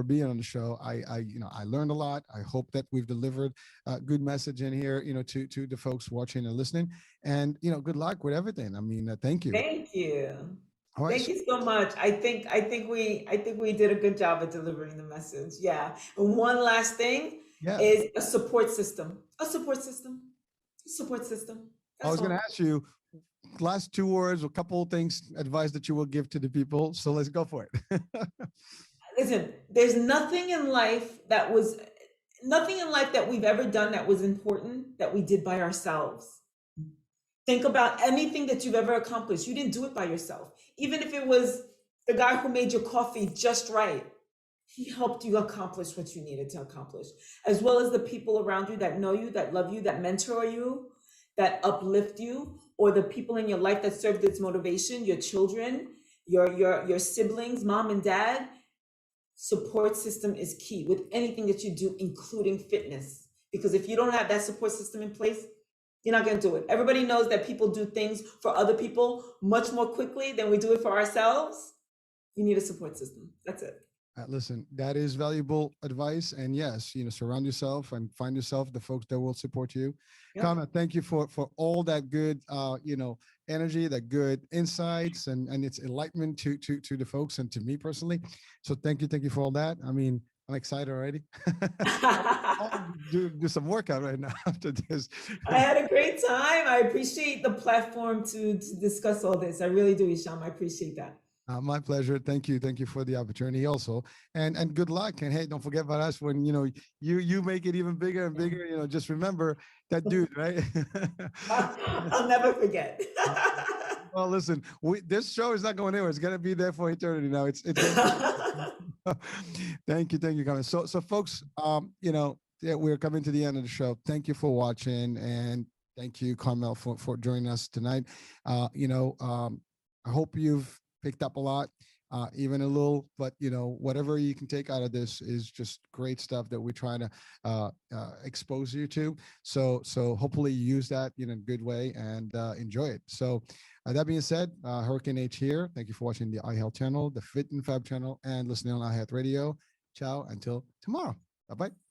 being on the show. You know, I learned a lot. I hope that we've delivered a good message in here, you know, to the folks watching and listening. And, you know, good luck with everything. I mean, thank you. Thank you. All right. Thank you so much. I think we did a good job at delivering the message. Yeah. And one last thing is a support system. A support system. A support system. I was going to ask you last 2 words, a couple of things, advice that you will give to the people. So let's go for it. Listen, there's nothing in life that we've ever done that was important that we did by ourselves. Think about anything that you've ever accomplished. You didn't do it by yourself. Even if it was the guy who made your coffee just right, he helped you accomplish what you needed to accomplish, as well as the people around you that know you, that love you, that mentor you, that uplift you, or the people in your life that served as motivation, your children, your siblings, mom and dad. Support system is key with anything that you do, including fitness. Because if you don't have that support system in place, you're not going to do it. Everybody knows that people do things for other people much more quickly than we do it for ourselves. You need a support system. That's it. Listen, that is valuable advice. And yes, you know, surround yourself and find yourself the folks that will support you. Yep. Carmelle, thank you for all that good, you know, energy, that good insights, and its enlightenment to the folks and to me personally. So thank you for all that. I mean, I'm excited already. I'll do some workout right now after this. I had a great time. I appreciate the platform to discuss all this. I really do, Isham. I appreciate that. My pleasure. Thank you. Thank you for the opportunity also. And good luck. And hey, don't forget about us when, you make it even bigger and bigger, just remember that dude, right? I'll never forget. Well, listen, this show is not going anywhere. It's going to be there for eternity now. Thank you, Carmen. So folks, yeah, we're coming to the end of the show. Thank you for watching, and thank you, Carmelle, for joining us tonight. I hope you've picked up a lot, even a little, but whatever you can take out of this is just great stuff that we're trying to expose you to. So hopefully you use that in a good way and enjoy it. So that being said, Hurricane H here. Thank you for watching the iHealth channel, the Fit and Fab channel, and listening on iHealth Radio. Ciao until tomorrow. Bye bye.